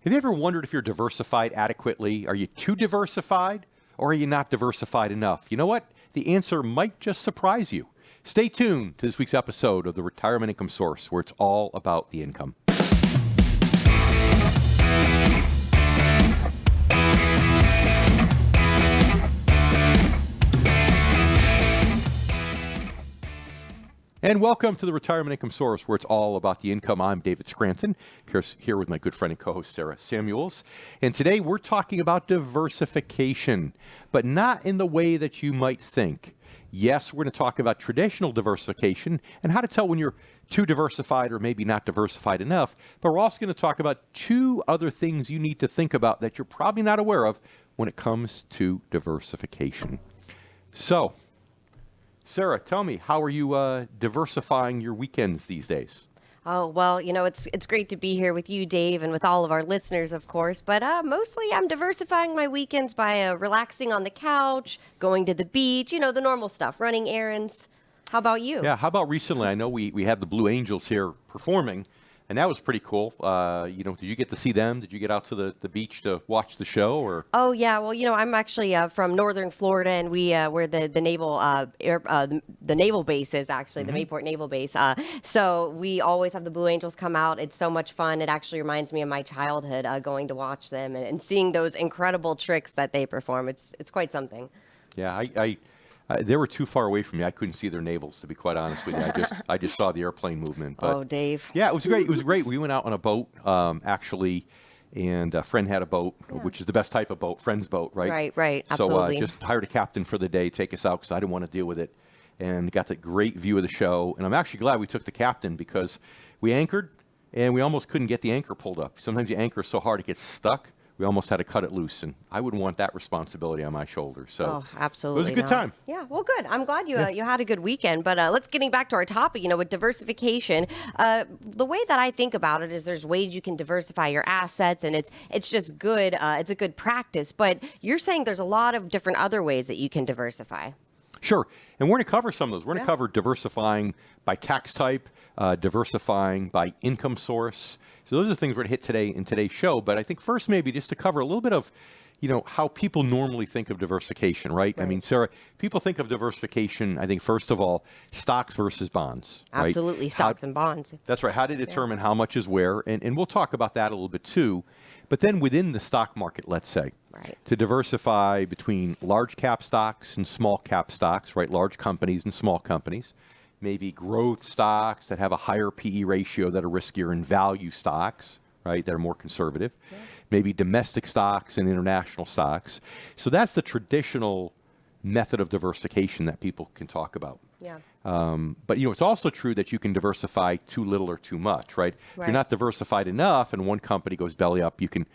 Have you ever wondered if you're diversified adequately? Are you too diversified or are you not diversified enough? You know what? The answer might just surprise you. Stay tuned to this week's episode of the Retirement Income Source, where it's all about the income. And welcome to the Retirement Income Source, where it's all about the income. I'm David Scranton, here with my good friend and co-host, Sarah Samuels. And today we're talking about diversification, but not in the way that you might think. Yes, we're going to talk about traditional diversification and how to tell when you're too diversified or maybe not diversified enough. But we're also going to talk about two other things you need to think about that you're probably not aware of when it comes to diversification. So, Sarah, tell me, how are you diversifying your weekends these days? Oh, well, it's great to be here with you, Dave, and with all of our listeners, of course. But mostly I'm diversifying my weekends by relaxing on the couch, going to the beach, the normal stuff, running errands. How about you? Yeah, how about recently? I know we had the Blue Angels here performing, and that was pretty cool. Did you get to see them? Did you get out to the beach to watch the show? Or? Oh yeah, well I'm actually from northern Florida, and we're the naval the naval base is actually the Mayport Naval Base. So we always have the Blue Angels come out. It's so much fun. It actually reminds me of my childhood, going to watch them and seeing those incredible tricks that they perform. It's quite something. Yeah, they were too far away from me. I couldn't see their navels, to be quite honest with you. I just saw the airplane movement. But, oh, Dave. Yeah, it was great. It was great. We went out on a boat, actually, and a friend had a boat, which is the best type of boat, friend's boat, right? Right. Absolutely. So just hired a captain for the day, take us out because I didn't want to deal with it, and got the great view of the show. And I'm actually glad we took the captain because we anchored, and we almost couldn't get the anchor pulled up. Sometimes you anchor so hard it gets stuck. We almost had to cut it loose, and I wouldn't want that responsibility on my shoulders. So absolutely, it was a good time. Yeah, well, good. I'm glad you had a good weekend. But let's getting back to our topic. With diversification, the way that I think about it is there's ways you can diversify your assets, and it's just good. It's a good practice. But you're saying there's a lot of different other ways that you can diversify. Sure, and we're going to cover some of those. We're going to cover diversifying by tax type, diversifying by income source. So those are the things we're going to hit today in today's show. But I think first maybe just to cover a little bit of, how people normally think of diversification, right? I mean, Sarah, people think of diversification, I think, first of all, stocks versus bonds. Absolutely, right? Stocks and bonds. That's right. How to determine how much is where. And we'll talk about that a little bit too. But then within the stock market, let's say, to diversify between large cap stocks and small cap stocks, right? Large companies and small companies. Maybe growth stocks that have a higher PE ratio that are riskier, and value stocks, right, that are more conservative. Yeah. Maybe domestic stocks and international stocks. So that's the traditional method of diversification that people can talk about. Yeah. But it's also true that you can diversify too little or too much, right? If you're not diversified enough and one company goes belly up, you can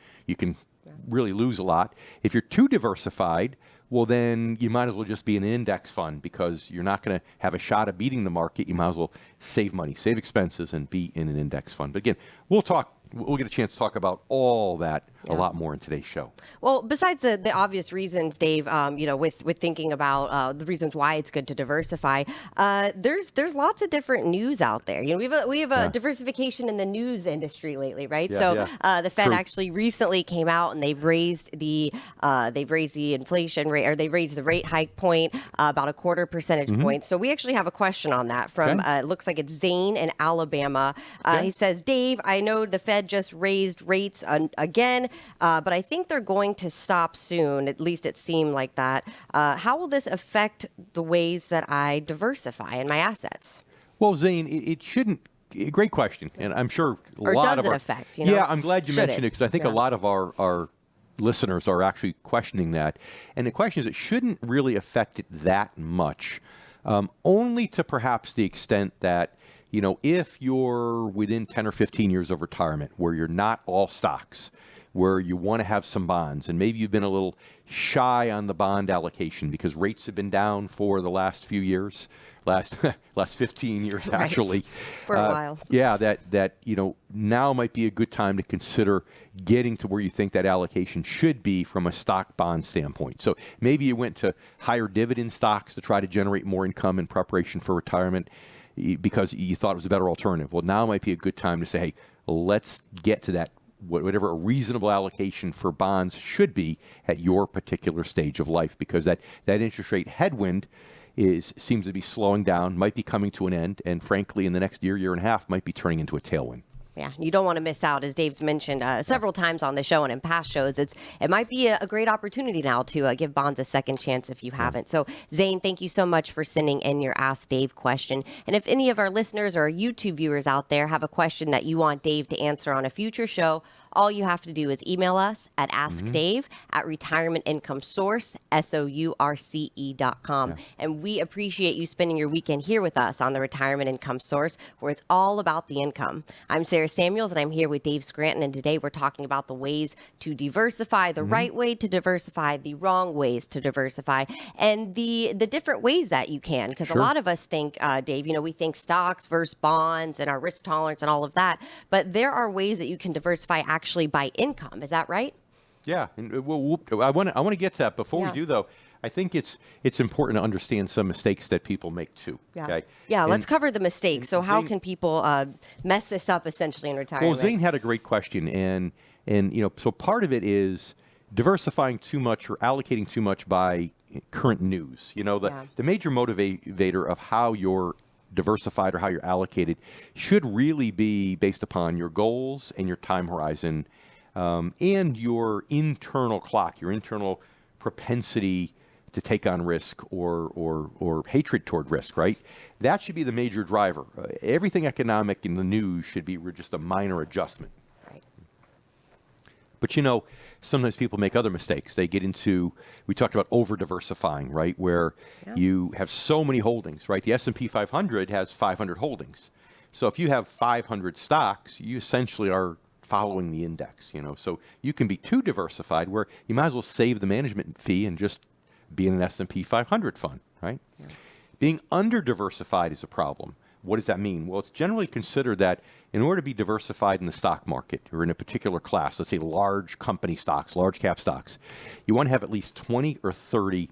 really lose a lot. If you're too diversified, well, then you might as well just be in an index fund because you're not going to have a shot at beating the market. You might as well save money, save expenses, and be in an index fund. But again, we'll get a chance to talk about all that a lot more in today's show. Well, besides the obvious reasons, Dave, with thinking about the reasons why it's good to diversify, there's lots of different news out there. We have a diversification in the news industry lately, right? The Fed actually recently came out and they've raised the inflation rate, or they raised the rate hike point about a 1/4 percentage point. So we actually have a question on that from it looks like it's Zane in Alabama. He says, Dave, I know the Fed just raised rates again. But I think they're going to stop soon. At least it seemed like that. How will this affect the ways that I diversify in my assets? Well, Zane, it shouldn't. Great question, and I'm sure or lot does of it affect? Yeah, I'm glad you mentioned it because I think a lot of our listeners are actually questioning that. And the question is, it shouldn't really affect it that much, only to perhaps the extent that if you're within 10 or 15 years of retirement, where you're not all stocks, where you want to have some bonds, and maybe you've been a little shy on the bond allocation because rates have been down for the last few years, last 15 years actually. For a while. Yeah, that now might be a good time to consider getting to where you think that allocation should be from a stock bond standpoint. So maybe you went to higher dividend stocks to try to generate more income in preparation for retirement because you thought it was a better alternative. Well, now might be a good time to say, hey, let's get to that whatever a reasonable allocation for bonds should be at your particular stage of life, because that interest rate headwind seems to be slowing down, might be coming to an end, and frankly, in the next year and a half, might be turning into a tailwind. Yeah, you don't want to miss out, as Dave's mentioned several times on the show and in past shows. It might be a great opportunity now to give bonds a second chance if you haven't. So, Zane, thank you so much for sending in your Ask Dave question. And if any of our listeners or YouTube viewers out there have a question that you want Dave to answer on a future show, all you have to do is email us at askdave@retirementincomesource, SOURCE.com. Yeah. And we appreciate you spending your weekend here with us on the Retirement Income Source, where it's all about the income. I'm Sarah Samuels, and I'm here with Dave Scranton. And today we're talking about the ways to diversify, the right way to diversify, the wrong ways to diversify, and the different ways that you can. Because a lot of us think, Dave, we think stocks versus bonds and our risk tolerance and all of that. But there are ways that you can diversify actually by income. Is that right? Yeah, and I want to get to that. Before we do, though, I think it's important to understand some mistakes that people make too. Yeah, okay? Let's cover the mistakes. So how can people mess this up essentially in retirement? Well, Zane had a great question, and so part of it is diversifying too much or allocating too much by current news. The major motivator of how you're diversified or how you're allocated should really be based upon your goals and your time horizon, and your internal clock, your internal propensity to take on risk or hatred toward risk, right? That should be the major driver. Everything economic in the news should be just a minor adjustment. Right. But sometimes people make other mistakes. They get into, we talked about over-diversifying, right? Where you have so many holdings, right? The S&P 500 has 500 holdings. So if you have 500 stocks, you essentially are following the index, So you can be too diversified where you might as well save the management fee and just be in an S&P 500 fund, right? Yeah. Being under-diversified is a problem. What does that mean? Well, it's generally considered that in order to be diversified in the stock market or in a particular class, let's say large company stocks, large cap stocks, you want to have at least 20 or 30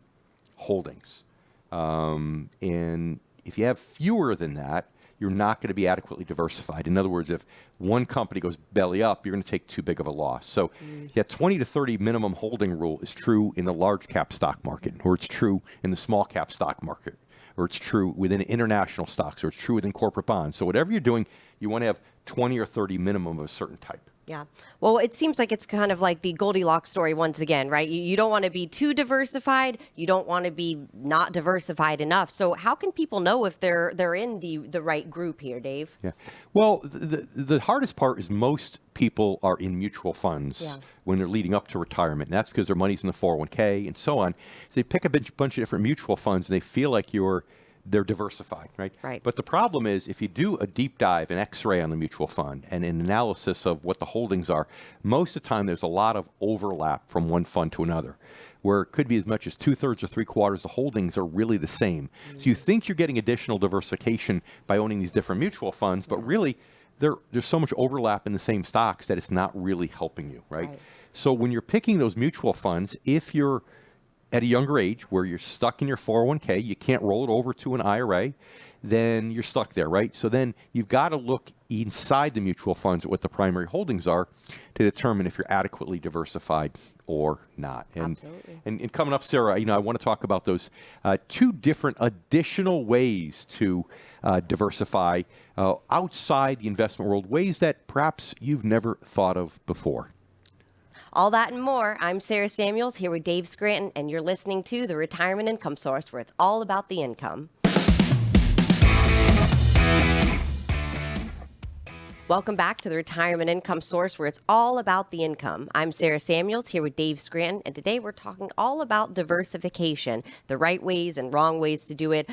holdings. And if you have fewer than that, you're not going to be adequately diversified. In other words, if one company goes belly up, you're going to take too big of a loss. So that 20 to 30 minimum holding rule is true in the large cap stock market, or it's true in the small cap stock market, or it's true within international stocks, or it's true within corporate bonds. So whatever you're doing, you want to have 20 or 30 minimum of a certain type. Yeah. Well, it seems like it's kind of like the Goldilocks story once again, right? You don't want to be too diversified. You don't want to be not diversified enough. So how can people know if they're in the right group here, Dave? Yeah. Well, the hardest part is most people are in mutual funds when they're leading up to retirement. And that's because their money's in the 401k and so on. So they pick a bunch of different mutual funds and they feel like they're diversified, right? Right. But the problem is if you do a deep dive, an x-ray on the mutual fund and an analysis of what the holdings are, most of the time there's a lot of overlap from one fund to another, where it could be as much as 2/3 or 3/4 the holdings are really the same. So you think you're getting additional diversification by owning these different mutual funds, but really there's so much overlap in the same stocks that it's not really helping you, right? So when you're picking those mutual funds, if you're at a younger age where you're stuck in your 401k, you can't roll it over to an IRA, then you're stuck there, right? So then you've got to look inside the mutual funds at what the primary holdings are to determine if you're adequately diversified or not. Absolutely. And coming up, Sarah, I want to talk about those two different additional ways to diversify outside the investment world, ways that perhaps you've never thought of before. All that and more. I'm Sarah Samuels here with Dave Scranton, and you're listening to the Retirement Income Source, where it's all about the income. Welcome back to the Retirement Income Source, where it's all about the income. I'm Sarah Samuels here with Dave Scranton, and today we're talking all about diversification, the right ways and wrong ways to do it,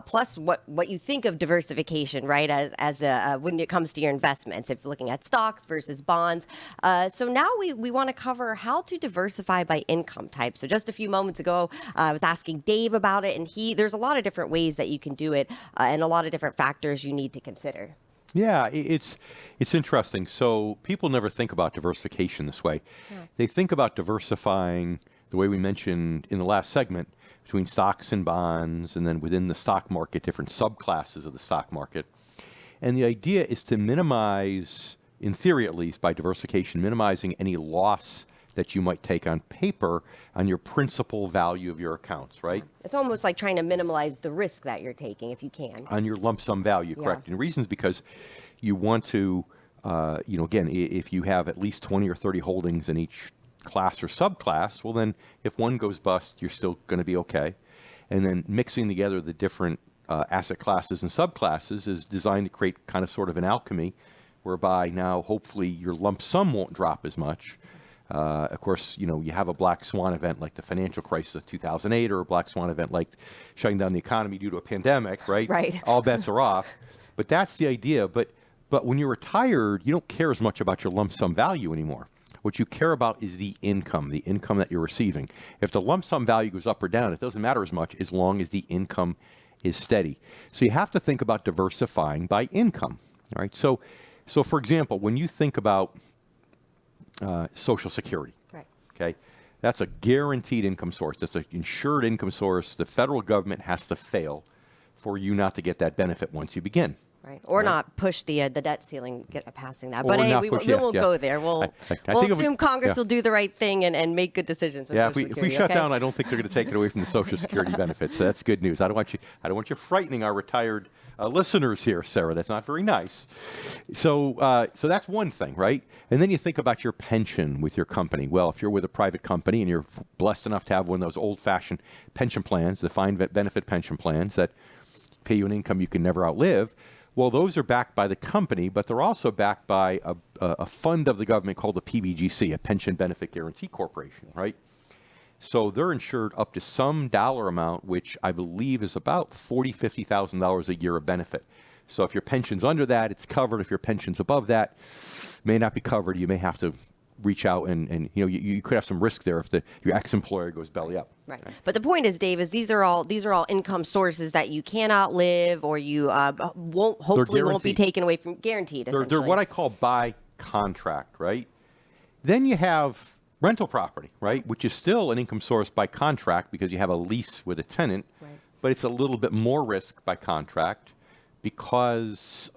plus what you think of diversification, right, as when it comes to your investments, if you're looking at stocks versus bonds. So now we want to cover how to diversify by income type. So just a few moments ago, I was asking Dave about it, and there's a lot of different ways that you can do it, and a lot of different factors you need to consider. Yeah, it's interesting. So people never think about diversification this way. Yeah. They think about diversifying the way we mentioned in the last segment between stocks and bonds, and then within the stock market, different subclasses of the stock market. And the idea is to minimize in theory at least, by diversification, minimizing any loss that you might take on paper on your principal value of your accounts, right? It's almost like trying to minimize the risk that you're taking if you can. On your lump sum value, correct. And the reason is because you want to, again, if you have at least 20 or 30 holdings in each class or subclass, well then if one goes bust, you're still going to be okay. And then mixing together the different asset classes and subclasses is designed to create kind of sort of an alchemy whereby now hopefully your lump sum won't drop as much. Of course, you have a black swan event like the financial crisis of 2008 or a black swan event like shutting down the economy due to a pandemic, right? Right. All bets are off. But that's the idea. But when you're retired, you don't care as much about your lump sum value anymore. What you care about is the income that you're receiving. If the lump sum value goes up or down, it doesn't matter as much as long as the income is steady. So you have to think about diversifying by income, all right? So for example, when you think about Social Security, right? Okay, that's a guaranteed income source. That's an insured income source. The federal government has to fail for you not to get that benefit once you begin. Right. Or not push the debt ceiling, passing that. Or But hey, not we push- won't go there. We'll assume Congress will do the right thing and make good decisions with Yeah, Social if we Security, shut okay? down, I don't think they're going to take it away from the Social Security benefits. So that's good news. I don't want you frightening our retired listeners here, Sarah. That's not very nice. So that's one thing, right? And then you think about your pension with your company. Well, if you're with a private company and you're blessed enough to have one of those old-fashioned pension plans, defined benefit pension plans that pay you an income you can never outlive, well, those are backed by the company, but they're also backed by a fund of the government called the PBGC, a Pension Benefit Guarantee Corporation, right? So they're insured up to some dollar amount, which I believe is about $40,000, $50,000 a year of benefit. So if your pension's under that, it's covered. If your pension's above that, may not be covered. You may have to reach out and you could have some risk there if your ex-employer goes belly up. Right. But the point is, Dave, is these are all income sources that you cannot live or you won't be taken away from, guaranteed. They're what I call by contract, right? Then you have rental property, right, which is still an income source by contract because you have a lease with a tenant, right. But it's a little bit more risk by contract because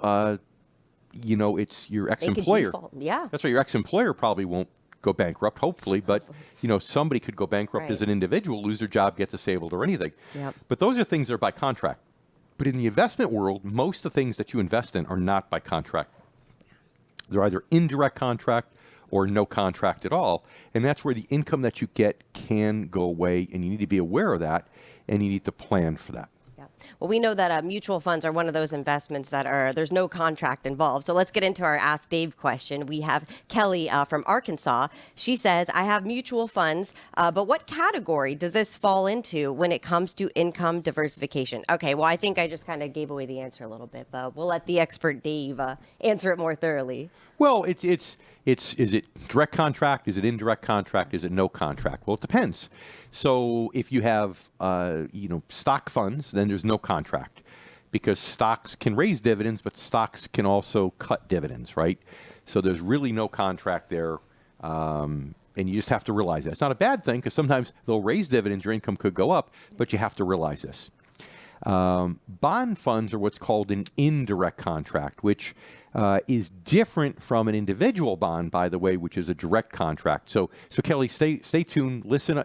it's your ex-employer. Yeah. That's right. Your ex-employer probably won't go bankrupt, hopefully, but somebody could go bankrupt Right. as an individual, lose their job, get disabled, or anything. Yep. But those are things that are by contract. But in the investment world, most of the things that you invest in are not by contract. They're either indirect contract or no contract at all, and that's where the income that you get can go away, and you need to be aware of that, and you need to plan for that. Yeah. Well, we know that mutual funds are one of those investments that there's no contract involved. So let's get into our Ask Dave question. We have Kelly from Arkansas. She says, I have mutual funds, but what category does this fall into when it comes to income diversification? Okay, well, I think I just kind of gave away the answer a little bit, but we'll let the expert Dave answer it more thoroughly. Well, is it direct contract? Is it indirect contract? Is it no contract? Well, it depends. So if you have stock funds, then there's no contract because stocks can raise dividends, but stocks can also cut dividends, right? So there's really no contract there, and you just have to realize that. It's not a bad thing because sometimes they'll raise dividends, your income could go up, but you have to realize this. Bond funds are what's called an indirect contract, which is different from an individual bond, by the way, which is a direct contract. So Kelly, stay tuned. Listen,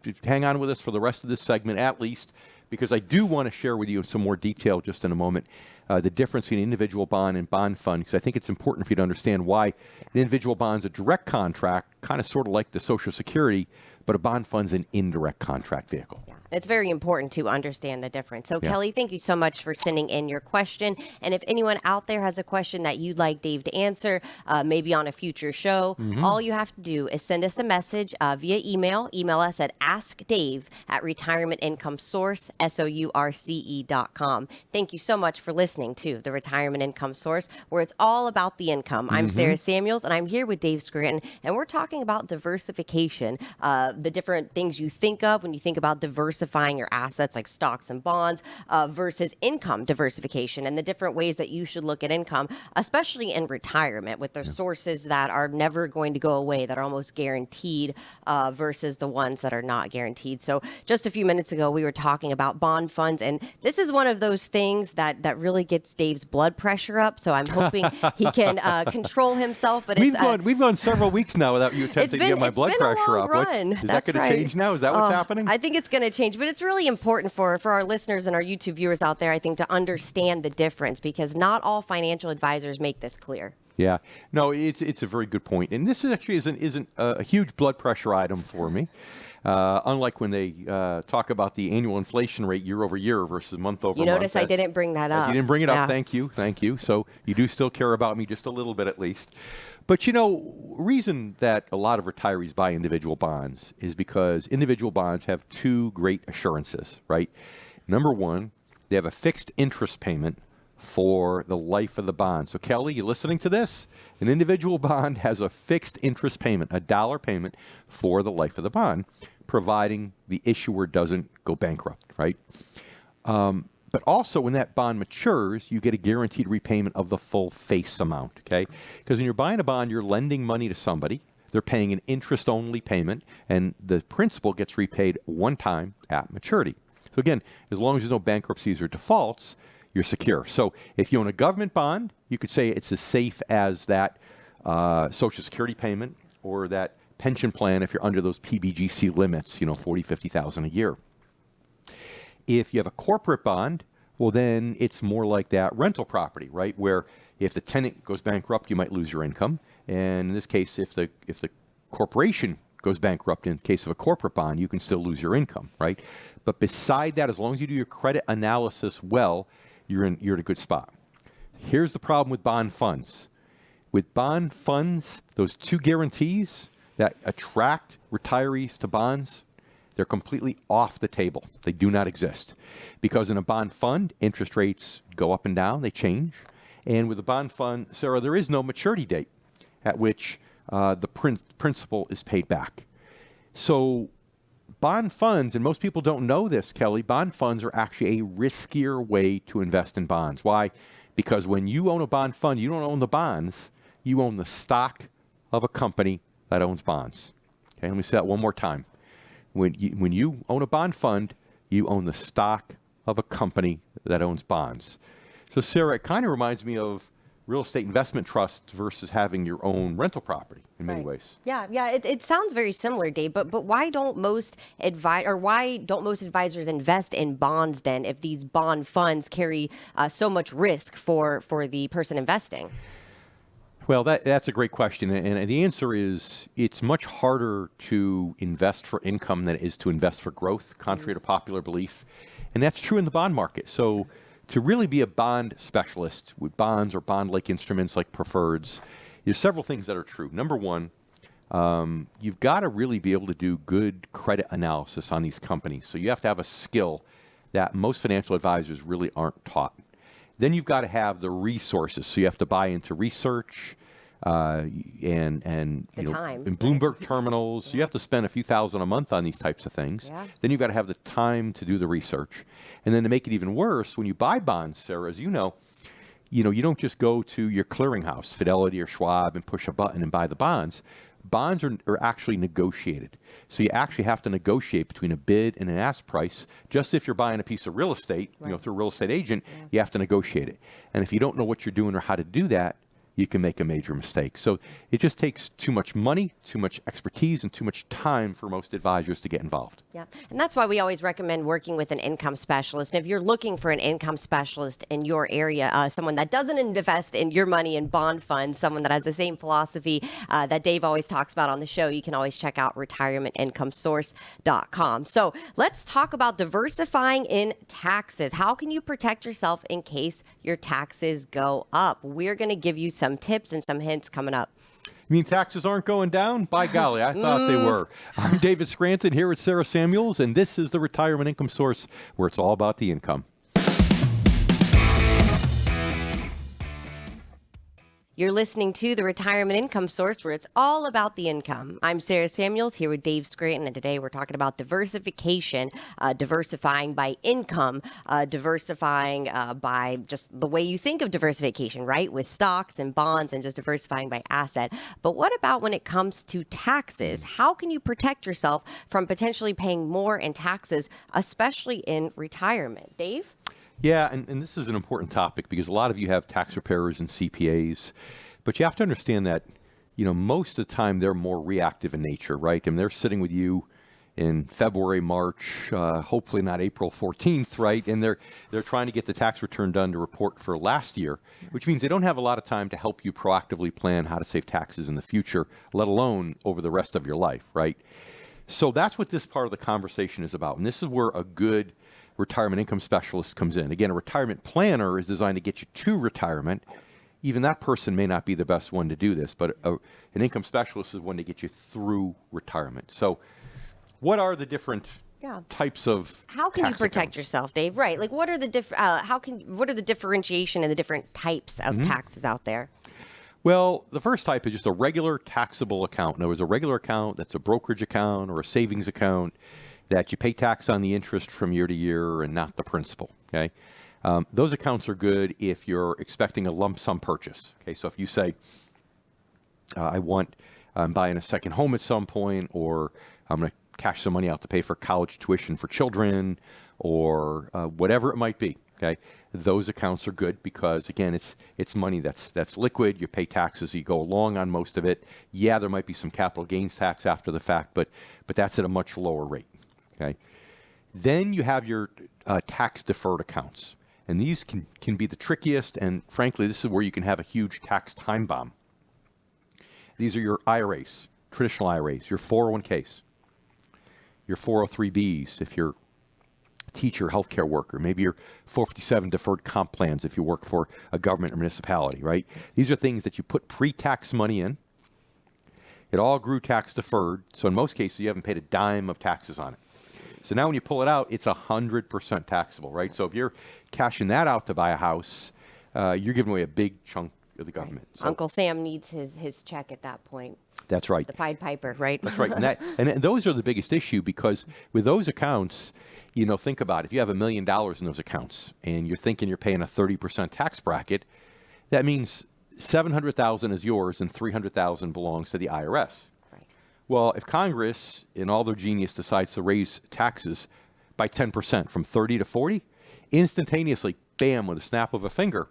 just hang on with us for the rest of this segment, at least, because I do want to share with you in some more detail just in a moment the difference between individual bond and bond fund, because I think it's important for you to understand why an individual bond's a direct contract, kind of sort of like the Social Security, but a bond fund's an indirect contract vehicle. Yeah. It's very important to understand the difference. So, Kelly, thank you so much for sending in your question. And if anyone out there has a question that you'd like Dave to answer, maybe on a future show, all you have to do is send us a message via email. Email us at askdave@retirementincomesource.com. Thank you so much for listening to The Retirement Income Source, where it's all about the income. I'm Sarah Samuels, and I'm here with Dave Scranton, and we're talking about diversification, the different things you think of when you think about diversification diversifying your assets like stocks and bonds versus income diversification and the different ways that you should look at income, especially in retirement with the sources that are never going to go away, that are almost guaranteed versus the ones that are not guaranteed. So just a few minutes ago, we were talking about bond funds, and this is one of those things that really gets Dave's blood pressure up. So I'm hoping he can control himself. But we've gone several weeks now without you attempting to get my blood pressure up. Is that going to change now? Is that what's happening? I think it's going to change, but it's really important for our listeners and our YouTube viewers out there, I think, to understand the difference, because not all financial advisors make this clear. Yeah, no, it's a very good point, and this actually isn't a huge blood pressure item for me. Unlike when they talk about the annual inflation rate year over year versus month over month. You notice I didn't bring that up. You didn't bring it up. Thank you. So you do still care about me just a little bit at least. But reason that a lot of retirees buy individual bonds is because individual bonds have two great assurances, right? Number one, they have a fixed interest payment for the life of the bond. So Kelly, you listening to this? An individual bond has a fixed interest payment, a dollar payment for the life of the bond, providing the issuer doesn't go bankrupt, right? But also when that bond matures, you get a guaranteed repayment of the full face amount, okay? Because when you're buying a bond, you're lending money to somebody. They're paying an interest-only payment, and the principal gets repaid one time at maturity. So again, as long as there's no bankruptcies or defaults, you're secure. So if you own a government bond, you could say it's as safe as that Social Security payment or that pension plan if you're under those PBGC limits, 40, 50,000 a year. If you have a corporate bond, well, then it's more like that rental property, right? Where if the tenant goes bankrupt, you might lose your income. And in this case, if the corporation goes bankrupt, in case of a corporate bond, you can still lose your income, right? But beside that, as long as you do your credit analysis well, you're in a good spot. Here's the problem with bond funds. With bond funds, those two guarantees that attract retirees to bonds, they're completely off the table. They do not exist. Because in a bond fund, interest rates go up and down, they change. And with a bond fund, Sarah, there is no maturity date at which the principal is paid back. So bond funds, and most people don't know this, Kelly, bond funds are actually a riskier way to invest in bonds. Why? Because when you own a bond fund, you don't own the bonds, you own the stock of a company that owns bonds. Okay, let me say that one more time. When you own a bond fund, you own the stock of a company that owns bonds. So Sarah, it kind of reminds me of real estate investment trusts versus having your own rental property in many ways. Yeah. It sounds very similar, Dave. But why don't most advisors invest in bonds then, if these bond funds carry so much risk for the person investing? Well, that's a great question, and the answer is it's much harder to invest for income than it is to invest for growth, contrary to popular belief, and that's true in the bond market. So to really be a bond specialist with bonds or bond-like instruments like preferreds, there's several things that are true. Number one, you've got to really be able to do good credit analysis on these companies. So you have to have a skill that most financial advisors really aren't taught. Then you've got to have the resources. So you have to buy into research and Bloomberg terminals. So you have to spend a few thousand a month on these types of things. Yeah. Then you've got to have the time to do the research. And then to make it even worse, when you buy bonds, Sarah, as you know, you don't just go to your clearinghouse, Fidelity or Schwab, and push a button and buy the bonds. Bonds are actually negotiated. So you actually have to negotiate between a bid and an ask price. Just if you're buying a piece of real estate, through a real estate agent, you have to negotiate it. And if you don't know what you're doing or how to do that, you can make a major mistake. So it just takes too much money, too much expertise, and too much time for most advisors to get involved. Yeah, and that's why we always recommend working with an income specialist. And if you're looking for an income specialist in your area, someone that doesn't invest in your money in bond funds, someone that has the same philosophy that Dave always talks about on the show, you can always check out retirementincomesource.com. So let's talk about diversifying in taxes. How can you protect yourself in case your taxes go up? We're going to give you some tips and some hints coming up. You mean taxes aren't going down? By golly, I thought they were. I'm David Scranton here with Sarah Samuels, and this is the Retirement Income Source, where it's all about the income. You're listening to the Retirement Income Source, where it's all about the income. I'm Sarah Samuels here with Dave Scranton, and today we're talking about diversification, diversifying by income, diversifying by just the way you think of diversification, right? With stocks and bonds and just diversifying by asset. But what about when it comes to taxes? How can you protect yourself from potentially paying more in taxes, especially in retirement? Dave? Yeah, and this is an important topic because a lot of you have tax preparers and CPAs, but you have to understand that, most of the time they're more reactive in nature, right? And they're sitting with you in February, March, hopefully not April 14th, right? And they're trying to get the tax return done to report for last year, which means they don't have a lot of time to help you proactively plan how to save taxes in the future, let alone over the rest of your life, right? So that's what this part of the conversation is about. And this is where a good retirement income specialist comes in. Again, a retirement planner is designed to get you to retirement. Even that person may not be the best one to do this, but an income specialist is one to get you through retirement. So what are the different types of How can you tax protect accounts? yourself, Dave? Right. Like what are the what are the differentiation and the different types of taxes out there? Well, the first type is just a regular taxable account. In other words, a regular account that's a brokerage account or a savings account that you pay tax on the interest from year to year and not the principal, okay? Those accounts are good if you're expecting a lump sum purchase, okay? So if you say, I'm buying a second home at some point, or I'm going to cash some money out to pay for college tuition for children, or whatever it might be, okay? Those accounts are good because, again, it's money that's liquid. You pay taxes, you go along on most of it. Yeah, there might be some capital gains tax after the fact, but that's at a much lower rate. Okay. Then you have your tax deferred accounts. And these can be the trickiest, and frankly, this is where you can have a huge tax time bomb. These are your IRAs, traditional IRAs, your 401ks, your 403bs if you're a teacher, healthcare worker, maybe your 457 deferred comp plans if you work for a government or municipality, right? These are things that you put pre-tax money in. It all grew tax deferred, so in most cases you haven't paid a dime of taxes on it. So now when you pull it out, it's 100% taxable, right? So if you're cashing that out to buy a house, you're giving away a big chunk of the government. Right. So Uncle Sam needs his check at that point. that's right. The Pied Piper, right? That's right. And those are the biggest issue because with those accounts, think about it. If you have $1 million in those accounts and you're thinking you're paying a 30% tax bracket, that means $700,000 is yours and $300,000 belongs to the IRS. Well, if Congress, in all their genius, decides to raise taxes by 10% from 30 to 40, instantaneously, bam, with a snap of a finger,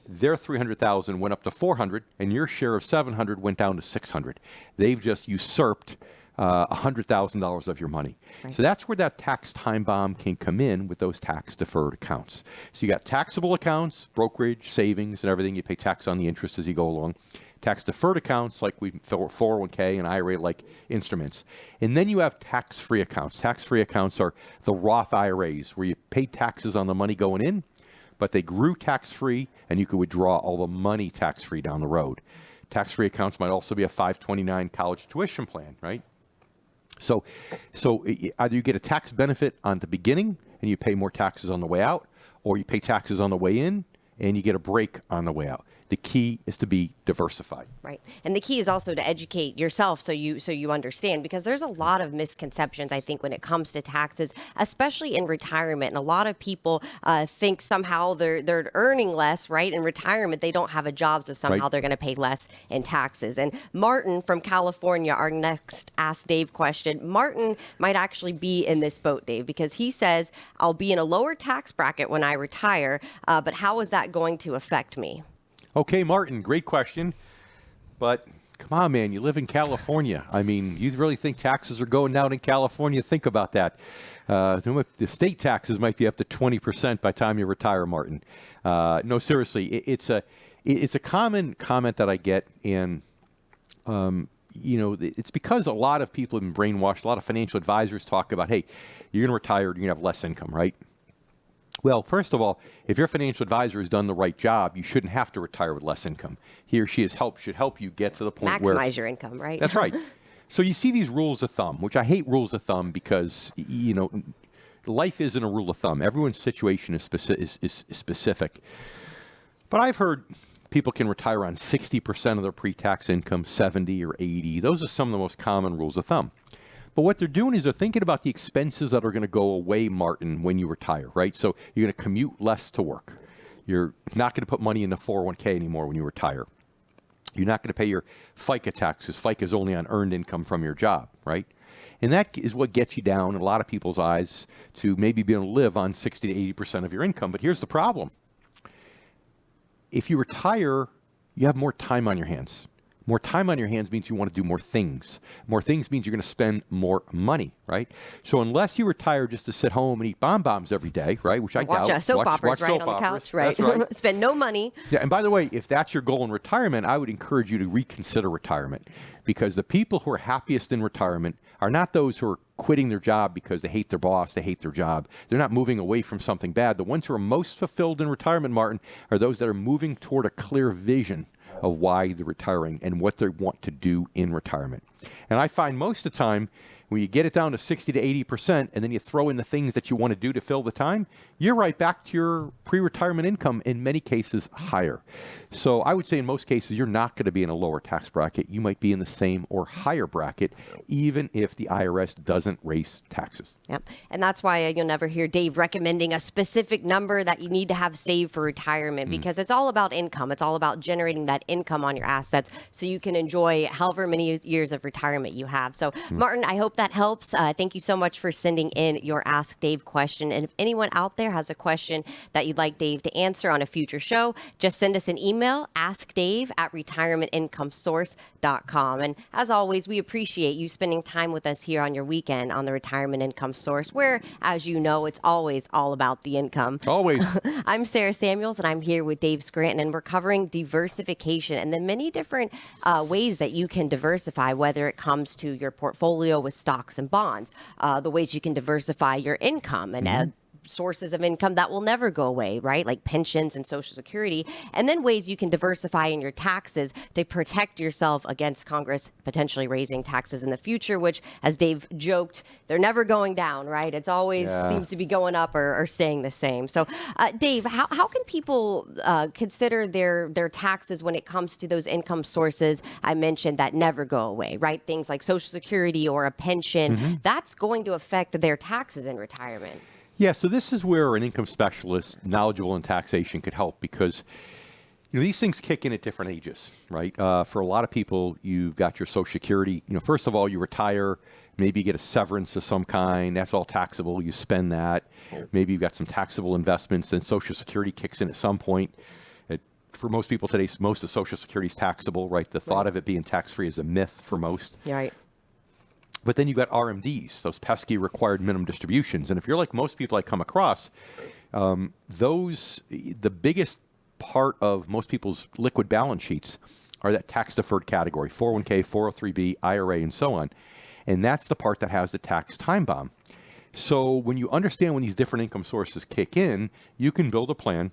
their 300,000 went up to 400, and your share of 700 went down to 600. They've just usurped $100,000 of your money. Right. So that's where that tax time bomb can come in with those tax deferred accounts. So you got taxable accounts, brokerage, savings, and everything. You pay tax on the interest as you go along. Tax deferred accounts like 401k and IRA like instruments. And then you have tax-free accounts. Tax-free accounts are the Roth IRAs where you pay taxes on the money going in, but they grew tax-free and you could withdraw all the money tax-free down the road. Tax-free accounts might also be a 529 college tuition plan, right? So either you get a tax benefit on the beginning and you pay more taxes on the way out, or you pay taxes on the way in and you get a break on the way out. The key is to be diversified. Right. And the key is also to educate yourself so you understand, because there's a lot of misconceptions, I think, when it comes to taxes, especially in retirement. And a lot of people think somehow they're earning less, right? In retirement, they don't have a job, so somehow they're going to pay less in taxes. And Martin from California, our next Ask Dave question, Martin might actually be in this boat, Dave, because he says, I'll be in a lower tax bracket when I retire, but how is that going to affect me? Okay, Martin, great question. But come on, man, you live in California. I mean, you really think taxes are going down in California? Think about that. The state taxes might be up to 20% by the time you retire, Martin. No, seriously, it's a common comment that I get, and it's because a lot of people have been brainwashed. A lot of financial advisors talk about, hey, you're going to retire, you're going to have less income, right? Well, first of all, if your financial advisor has done the right job, you shouldn't have to retire with less income. He or she should help you get to the point where... Maximize your income, right? That's right. So you see these rules of thumb, which I hate rules of thumb because, life isn't a rule of thumb. Everyone's situation is specific. But I've heard People can retire on 60% of their pre-tax income, 70 or 80. Those are some of the most common rules of thumb. But what they're doing is they're thinking about the expenses that are going to go away, Martin, when you retire, right? So you're going to commute less to work. You're not going to put money in the 401k anymore when you retire. You're not going to pay your FICA taxes. FICA is only on earned income from your job, right? And that is what gets you down in a lot of people's eyes to maybe be able to live on 60 to 80% of your income. But here's the problem. If you retire, you have more time on your hands. More time on your hands means you want to do more things. More things means you're going to spend more money, right? So unless you retire just to sit home and eat bonbons every day, right, which I doubt. Watch soap operas, right, on the couch, right? That's right. Spend no money. Yeah, and by the way, if that's your goal in retirement, I would encourage you to reconsider retirement, because the people who are happiest in retirement are not those who are quitting their job because they hate their boss, they hate their job. They're not moving away from something bad. The ones who are most fulfilled in retirement, Martin, are those that are moving toward a clear vision of why they're retiring and what they want to do in retirement. And I find most of the time, when you get it down to 60 to 80%, and then you throw in the things that you want to do to fill the time, you're right back to your pre-retirement income, in many cases higher. So I would say in most cases, you're not going to be in a lower tax bracket. You might be in the same or higher bracket, even if the IRS doesn't raise taxes. Yep. And that's why you'll never hear Dave recommending a specific number that you need to have saved for retirement, because it's all about income. It's all about generating that income on your assets so you can enjoy however many years of retirement you have. So, Martin, I hope that helps. Thank you so much for sending in your Ask Dave question. And if anyone out there has a question that you'd like Dave to answer on a future show, just send us an email, askdave@retirementincomesource.com. And as always, we appreciate you spending time with us here on your weekend on the Retirement Income Source, where, as you know, it's always all about the income. Always. I'm Sarah Samuels, and I'm here with Dave Scranton, and we're covering diversification and the many different ways that you can diversify, whether it comes to your portfolio with stocks and bonds, the ways you can diversify your income and sources of income that will never go away, right? Like pensions and Social Security, and then ways you can diversify in your taxes to protect yourself against Congress potentially raising taxes in the future, which, as Dave joked, they're never going down, right? It's always seems to be going up or staying the same. So, Dave, how can people consider their taxes when it comes to those income sources I mentioned that never go away, right? Things like Social Security or a pension, that's going to affect their taxes in retirement. Yeah, so this is where an income specialist knowledgeable in taxation could help, because these things kick in at different ages, right? For a lot of people, you've got your Social Security. First of all, you retire, maybe you get a severance of some kind. That's all taxable. You spend that. Maybe you've got some taxable investments. Then Social Security kicks in at some point. For most people today, most of Social Security is taxable, right? The thought of it being tax-free is a myth for most. Yeah, right. But then you've got RMDs, those pesky required minimum distributions. And if you're like most people I come across, the biggest part of most people's liquid balance sheets are that tax-deferred category, 401k, 403b, IRA, and so on. And that's the part that has the tax time bomb. So when you understand when these different income sources kick in, you can build a plan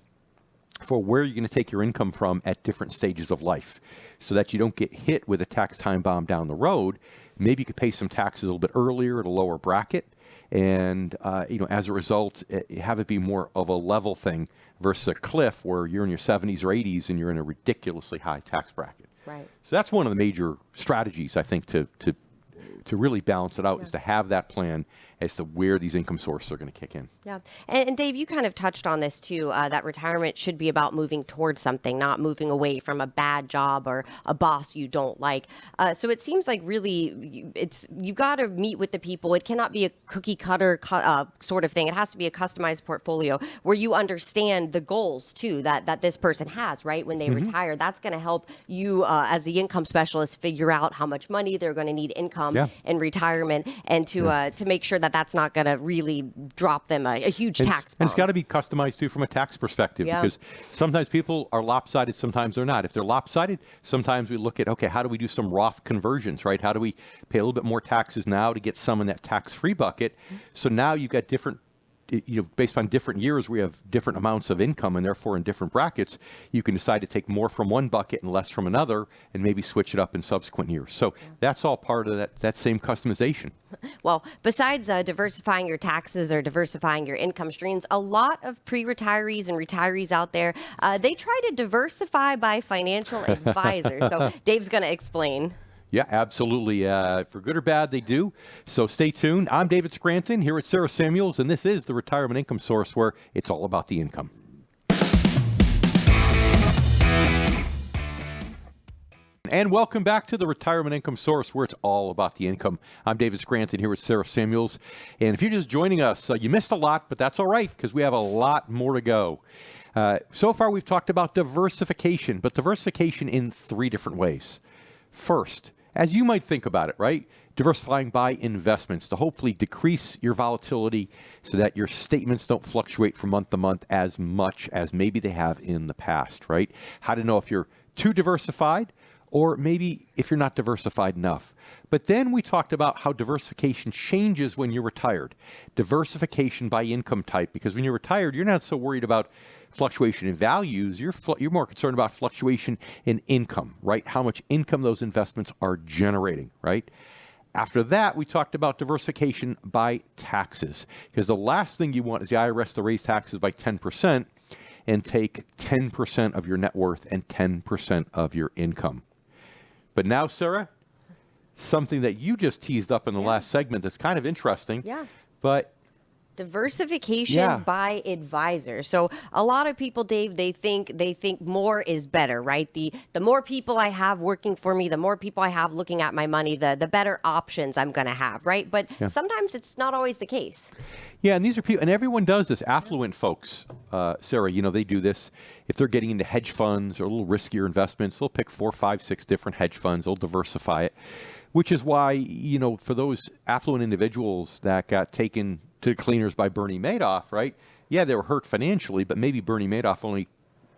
for where you're going to take your income from at different stages of life, so that you don't get hit with a tax time bomb down the road. Maybe you could pay some taxes a little bit earlier at a lower bracket, and as a result, have it be more of a level thing versus a cliff where you're in your 70s or 80s and you're in a ridiculously high tax bracket. Right. So that's one of the major strategies, I think, to really balance it out, is to have that plan as to where these income sources are going to kick in. Yeah. And Dave, you kind of touched on this too, that retirement should be about moving towards something, not moving away from a bad job or a boss you don't like. So it seems like really you've got to meet with the people. It cannot be a cookie cutter sort of thing. It has to be a customized portfolio where you understand the goals too that this person has, right? When they retire, that's going to help you as the income specialist figure out how much money they're going to need income in retirement, and to make sure that that's not going to really drop them a huge tax bill. And it's got to be customized too from a tax perspective, because sometimes people are lopsided, sometimes they're not. If they're lopsided, sometimes we look at, okay, how do we do some Roth conversions, right? How do we pay a little bit more taxes now to get some in that tax-free bucket? So now you've got different based on different years, we have different amounts of income, and therefore in different brackets, you can decide to take more from one bucket and less from another, and maybe switch it up in subsequent years. So that's all part of that same customization. Well, besides diversifying your taxes or diversifying your income streams, a lot of pre-retirees and retirees out there, they try to diversify by financial advisors. So Dave's going to explain. Yeah, absolutely. For good or bad, they do. So stay tuned. I'm David Scranton here with Sarah Samuels, and this is the Retirement Income Source, where it's all about the income. And welcome back to the Retirement Income Source, where it's all about the income. I'm David Scranton here with Sarah Samuels. And if you're just joining us, you missed a lot, but that's all right, because we have a lot more to go. So far, we've talked about diversification, but diversification in 3 different ways. First, as you might think about it, right? Diversifying by investments to hopefully decrease your volatility so that your statements don't fluctuate from month to month as much as maybe they have in the past, right? How to know if you're too diversified, or maybe if you're not diversified enough. But then we talked about how diversification changes when you're retired. Diversification by income type, because when you're retired, you're not so worried about fluctuation in values. You're more concerned about fluctuation in income, right? How much income those investments are generating, right? After that, we talked about diversification by taxes, because the last thing you want is the IRS to raise taxes by 10% and take 10% of your net worth and 10% of your income. But now, Sarah, something that you just teased up in the last segment that's kind of interesting. Yeah. But diversification by advisor. So a lot of people, Dave, they think more is better, right? The more people I have working for me, the more people I have looking at my money, the better options I'm going to have, right? But sometimes it's not always the case. Yeah, and these are people, and everyone does this. Affluent folks, Sarah, they do this. If they're getting into hedge funds or a little riskier investments, they'll pick 4, 5, 6 different hedge funds. They'll diversify it, which is why, for those affluent individuals that got taken to cleaners by Bernie Madoff, right? Yeah, they were hurt financially, but maybe Bernie Madoff only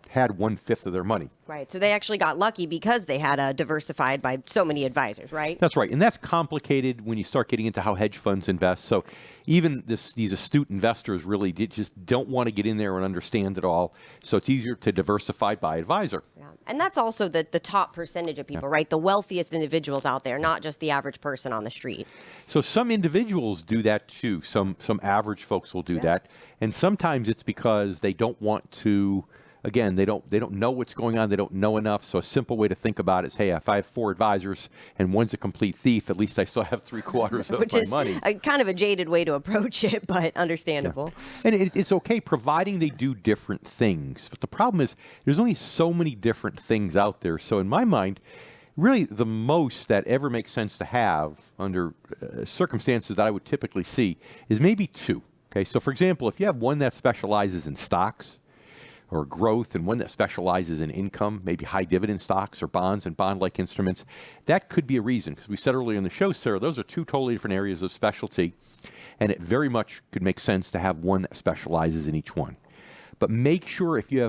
had 1/5 of their money. Right. So they actually got lucky because they had diversified by so many advisors, right? That's right. And that's complicated when you start getting into how hedge funds invest. So even these astute investors really just don't want to get in there and understand it all. So it's easier to diversify by advisor. Yeah. And that's also the top percentage of people, right? The wealthiest individuals out there, not just the average person on the street. So some individuals do that too. Some average folks will do that. And sometimes it's because they don't want to. Again, they don't know what's going on. They don't know enough. So a simple way to think about it is, hey, if I have 4 advisors and one's a complete thief, at least I still have 3/4 of my money. Which is kind of a jaded way to approach it, but understandable. Yeah. And it's okay, providing they do different things. But the problem is there's only so many different things out there. So in my mind, really the most that ever makes sense to have under circumstances that I would typically see is maybe 2. Okay, so for example, if you have one that specializes in stocks, or growth, and one that specializes in income, maybe high dividend stocks or bonds and bond-like instruments, that could be a reason. Because we said earlier in the show, Sarah, those are 2 totally different areas of specialty, and it very much could make sense to have one that specializes in each one. But make sure if you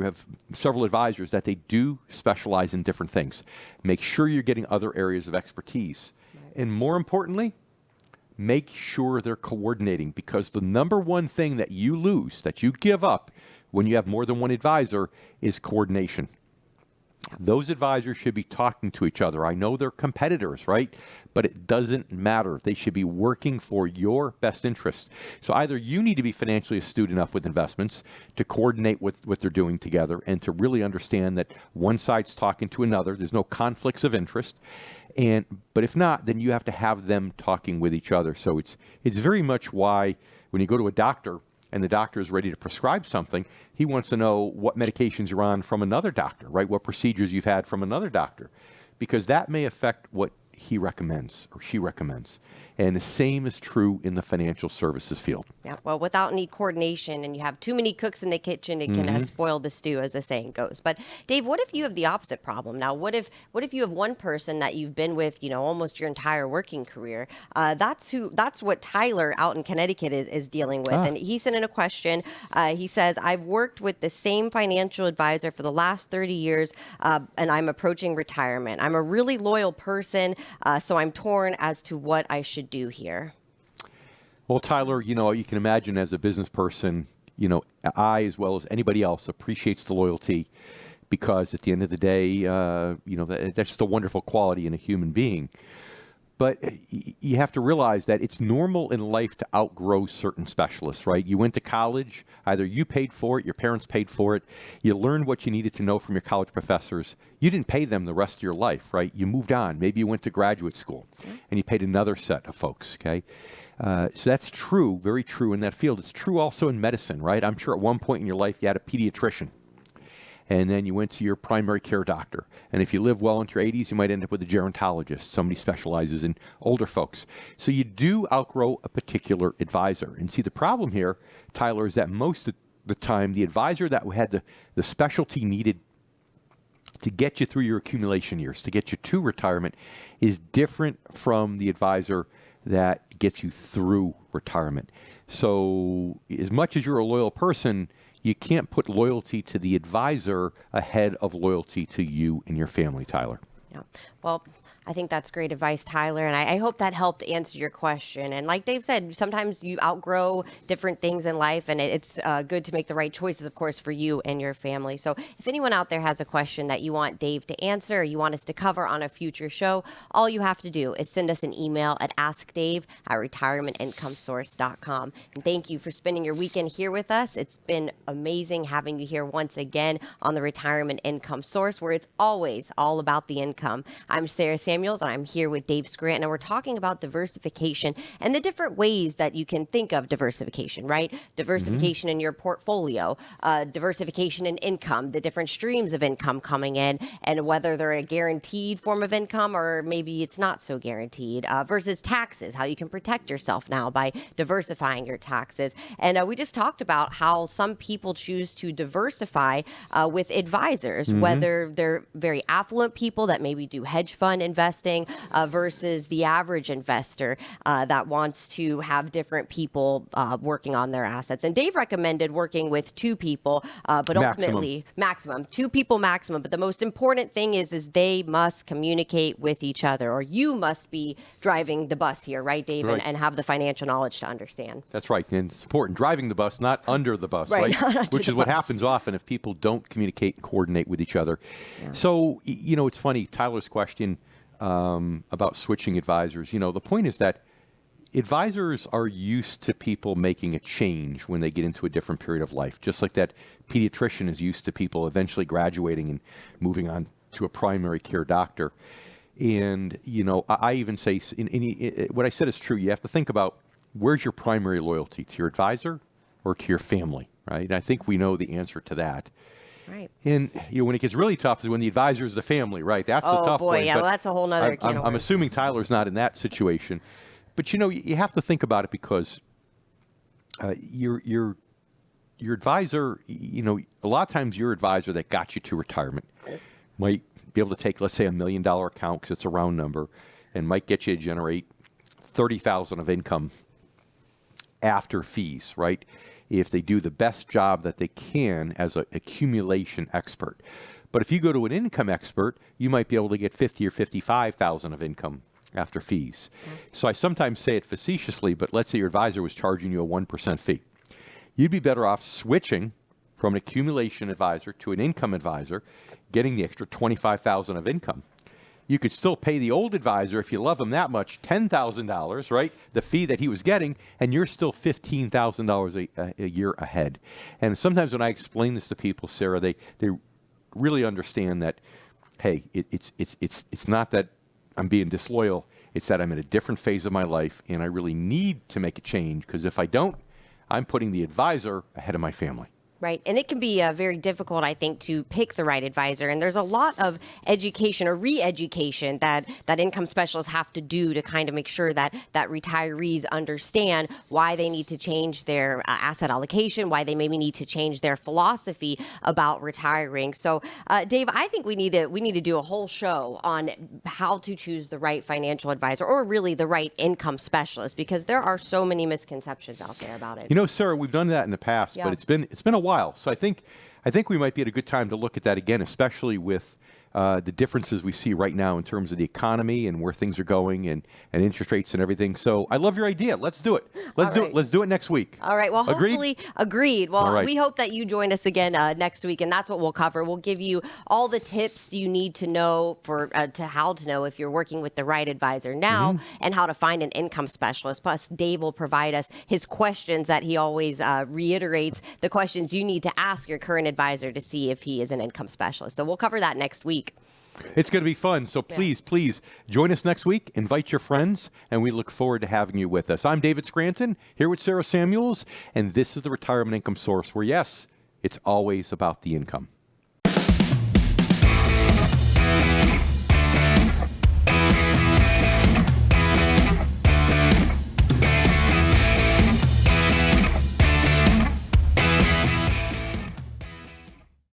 have several advisors that they do specialize in different things. Make sure you're getting other areas of expertise. Right. And more importantly, make sure they're coordinating, because the number one thing that you lose, that you give up when you have more than one advisor, is coordination. Those advisors should be talking to each other. I know they're competitors, right? But it doesn't matter. They should be working for your best interest. So either you need to be financially astute enough with investments to coordinate what they're doing together and to really understand that one side's talking to another. There's no conflicts of interest. But if not, then you have to have them talking with each other. So it's very much why when you go to a doctor and the doctor is ready to prescribe something, he wants to know what medications you're on from another doctor, right? What procedures you've had from another doctor, because that may affect what he recommends or she recommends. And the same is true in the financial services field. Yeah, well, without any coordination and you have too many cooks in the kitchen, it can spoil the stew, as the saying goes. But Dave, what if you have the opposite problem? Now, what if you have one person that you've been with, almost your entire working career? That's what Tyler out in Connecticut is dealing with. And he sent in a question. He says, I've worked with the same financial advisor for the last 30 years, and I'm approaching retirement. I'm a really loyal person, so I'm torn as to what I should do here. Well, Tyler, you can imagine as a business person, I, as well as anybody else, appreciates the loyalty because at the end of the day, that's just a wonderful quality in a human being. But you have to realize that it's normal in life to outgrow certain specialists, right? You went to college, either you paid for it, your parents paid for it, you learned what you needed to know from your college professors. You didn't pay them the rest of your life, right? You moved on. Maybe you went to graduate school and you paid another set of folks, okay? So that's true, very true in that field. It's true also in medicine, right? I'm sure at one point in your life you had a pediatrician. And then you went to your primary care doctor. And if you live well into your 80s, you might end up with a gerontologist. Somebody specializes in older folks. So you do outgrow a particular advisor. And see, the problem here, Tyler, is that most of the time, the advisor that had the specialty needed to get you through your accumulation years, to get you to retirement, is different from the advisor that gets you through retirement. So as much as you're a loyal person, you can't put loyalty to the advisor ahead of loyalty to you and your family, Tyler. Yeah. Well, I think that's great advice, Tyler, and I hope that helped answer your question. And like Dave said, sometimes you outgrow different things in life, and it's good to make the right choices, of course, for you and your family. So if anyone out there has a question that you want Dave to answer or you want us to cover on a future show, all you have to do is send us an email at askdave@retirementincomesource.com. And thank you for spending your weekend here with us. It's been amazing having you here once again on the Retirement Income Source, where it's always all about the income. I'm Sarah Samuels, and I'm here with Dave Scranton, and we're talking about diversification and the different ways that you can think of diversification, right? Diversification in your portfolio, diversification in income, the different streams of income coming in, and whether they're a guaranteed form of income or maybe it's not so guaranteed, versus taxes, how you can protect yourself now by diversifying your taxes. And we just talked about how some people choose to diversify with advisors, whether they're very affluent people that maybe do hedge fund investing versus the average investor that wants to have different people working on their assets. And Dave recommended working with two people, but ultimately maximum, two people maximum. But the most important thing is they must communicate with each other, or you must be driving the bus here, right, Dave, right. And have the financial knowledge to understand. That's right. And it's important. Driving the bus, not under the bus, right? Which is what happens often if people don't communicate and coordinate with each other. Yeah. So, it's funny, Tyler's question about switching advisors. The point is that advisors are used to people making a change when they get into a different period of life, just like that pediatrician is used to people eventually graduating and moving on to a primary care doctor. And, I even say what I said is true. You have to think about where's your primary loyalty, to your advisor or to your family, right? And I think we know the answer to that. Right. And when it gets really tough is when the advisor is the family, right? That's the tough one. Oh boy, yeah, well, that's a whole nother can of worms. I'm assuming Tyler's not in that situation, but you have to think about it because your advisor, a lot of times your advisor that got you to retirement might be able to take, let's say, $1 million account because it's a round number, and might get you to generate $30,000 of income after fees, right? If they do the best job that they can as an accumulation expert. But if you go to an income expert, you might be able to get $50,000 or $55,000 of income after fees. Okay. So I sometimes say it facetiously, but let's say your advisor was charging you a 1% fee. You'd be better off switching from an accumulation advisor to an income advisor, getting the extra $25,000 of income. You could still pay the old advisor, if you love him that much, $10,000, right? The fee that he was getting, and you're still $15,000 a year ahead. And sometimes when I explain this to people, Sarah, they really understand that, hey, it's not that I'm being disloyal. It's that I'm in a different phase of my life, and I really need to make a change, because if I don't, I'm putting the advisor ahead of my family. Right. And it can be very difficult, I think, to pick the right advisor. And there's a lot of education or re-education that income specialists have to do to kind of make sure that retirees understand why they need to change their asset allocation, why they maybe need to change their philosophy about retiring. So, Dave, I think we need to do a whole show on how to choose the right financial advisor, or really the right income specialist, because there are so many misconceptions out there about it. Sarah, we've done that in the past, but it's been a while. So I think we might be at a good time to look at that again, especially with the differences we see right now in terms of the economy and where things are going and interest rates and everything. So I love your idea. Let's do it. Let's do it next week. All right. Well, Agreed? hopefully, agreed. Well, All right. we hope that you join us again next week, and that's what we'll cover. We'll give you all the tips you need to know for to how to know if you're working with the right advisor now, and how to find an income specialist. Plus, Dave will provide us his questions that he always reiterates, the questions you need to ask your current advisor to see if he is an income specialist. So we'll cover that next week. It's going to be fun. So please join us next week. Invite your friends, and we look forward to having you with us. I'm David Scranton, here with Sarah Samuels, and this is the Retirement Income Source where, yes, it's always about the income.